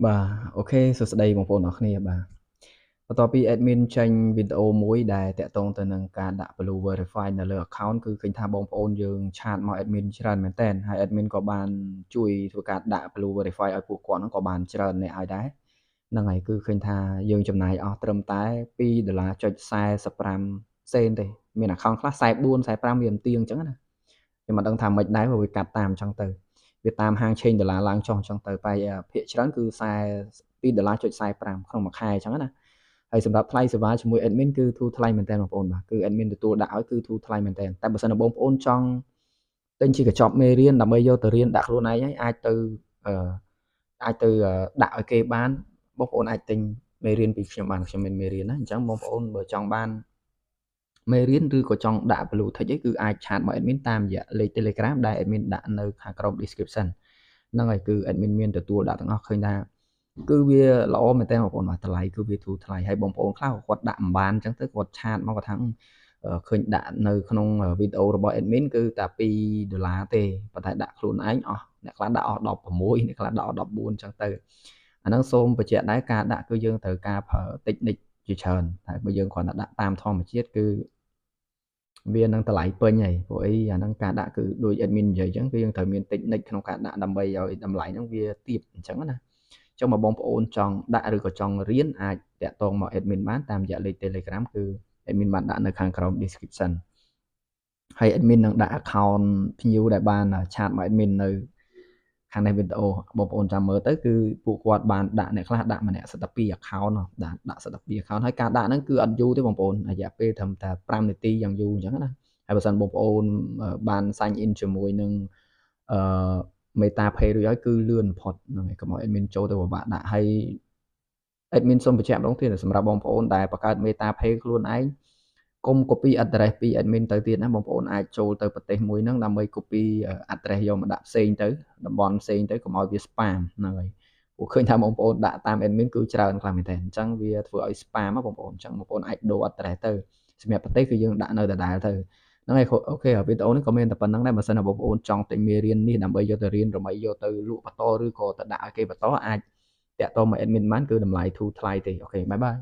បាទអូខេសួស្តីបងប្អូនអរគ្នាបាទបន្ទាប់ពី admin ចេញវីដេអូមួយដែលតាក់ទងទៅនឹងការដាក់ blue verify នៅលើ account គឺឃើញថាបងប្អូនយើងឆាតមក admin ច្រើនមែនទែនហើយ admin ក៏បានជួយធ្វើការដាក់ blue verify ឲ្យពួកគាត់ហ្នឹងក៏បានច្រើនអ្នកឲ្យដែរហ្នឹងហើយគឺឃើញថាយើងចំណាយអស់ត្រឹមតែ$2.45សេនទេមាន account ខ្លះ44 45វាមិនទៀងអញ្ចឹងណាខ្ញុំមិនដឹងថាម៉េចដែរព្រោះវាកាត់តាមអញ្ចឹងទៅវាតាមហាងឆេងដុល្លារឡើងចុះអញ្ចឹងទៅបែរភាគច្រើនគឺ$2.45ក្នុងមួយខែអញ្ចឹងណាហើយសម្រាប់ថ្លៃសេវាជាមួយ admin គឺធូរថ្លៃមែនទែនបងប្អូនបាទគឺ admin ទទួលដាក់ឲ្យគឺធូរថ្លៃមែនទែនតែបើសិនជាបងប្អូនចង់ទិញជាកញ្ចប់មេរៀនដើម្បីយកទៅរៀនដាក់ខ្លួនឯងហើយអឺអាចទៅដាក់ឲ្យគេបានបងប្អូនអាចទិញមេរៀនពីខ្ញុំបានខ្ញុំមានមេរៀនណាអញ្ចឹងបងប្អូនបើចង់បានមេរៀនឬក៏ចង់ដាក់ blue tick អីគឺអាចឆាតមក admin តាមរយៈលេខ Telegram ដែល admin ដាក់នៅខាងក្រោម description ហ្នឹងហើយគឺ admin មានទទួលដាក់ទាំងអស់ឃើញថាគឺវាល្អមែនទែនបងប្អូនបាទតម្លៃគឺវាធូរថ្លៃហើយបងប្អូនខ្លះគាត់ដាក់មិនបានអញ្ចឹងទៅគាត់ឆាតមកគាត់ថាឃើញដាក់នៅក្នុងវីដេអូរបស់ admin គឺតែ$2ទេប៉ុន្តែដាក់ខ្លួនឯងអស់អ្នកខ្លះដាក់អស់16អ្នកខ្លះដាក់អស់14អញ្ចឹងទៅអាហ្នឹងសូមបញ្ជាក់ដែរការដាក់គឺយើងត្រូវការប្រើ technique ជាច្រើនតែបើយើងគ្រាន់តែដាក់តាមធម្មជាតិគឺវានឹងតម្លៃពេញហើយព្រោះអីអាហ្នឹងការដាក់គឺដូច admin និយាយអញ្ចឹងគឺយើងត្រូវមាន technique ក្នុងការដាក់ដើម្បីឲ្យតម្លៃហ្នឹងវាទាបអញ្ចឹងណាចុះមកបងប្អូនចង់ដាក់ឬក៏ចង់រៀនអាចតាក់ទងមក admin បានតាមរយៈលេខ Telegram គឺ admin បានដាក់នៅខាងក្រោម description ហើយ admin នឹងដាក់ account ភ្ញៀវដែលបានឆាតមក admin នៅខាងនេះវីដេអូបងប្អូនចាំមើលទៅគឺពួកគាត់បានដាក់អ្នកខ្លះដាក់ម្នាក់សិតតែ2 account ដាក់សិតតែ2 account ហើយការដាក់ហ្នឹងគឺអត់យូរទេបងប្អូនរយៈពេលត្រឹមតែ5នាទីយ៉ាងយូរអញ្ចឹងណាហើយបើសិនបងប្អូនបាន sign in ជាមួយនឹងអឺ Meta Pay រួចហើយគឺលឿនបំផុតហ្នឹងហើយកុំឲ្យ admin ចូលទៅពិបាកដាក់ហើយ admin សូមបញ្ជាក់ម្ដងទៀតសម្រាប់បងប្អូនដែលបង្កើត Meta Pay ខ្លួនឯងកុំ copy address ពី admin ទៅទៀតណាបងប្អូនអាចចូលទៅប្រទេសមួយហ្នឹងដើម្បី copy address យកមកដាក់ផ្សេងទៅតំបន់ផ្សេងទៅកុំឲ្យវា spam ហ្នឹងហើយព្រោះឃើញថាបងប្អូនដាក់តាម admin គឺច្រើនខ្លាំងមែនទែនអញ្ចឹងវាធ្វើឲ្យ spam បងប្អូនអញ្ចឹងបងប្អូនអាចដូរ address ទៅសម្រាប់ប្រទេសគឺយើងដាក់នៅដដែលទៅហ្នឹងហើយអូខេវីដេអូនេះក៏មានតែប៉ុណ្្នឹងដែរបើសិនជាបងប្អូនចង់ទិញមេរៀននេះដើម្បីយកទៅរៀនដើម្បីយកទៅលក់បន្តឬក៏ទៅដាក់ឲ្យគេបន្តអាចតាក់ទងមក admin បានគឺតម្លៃធូរថ្លៃទេអូខេបាយបាយ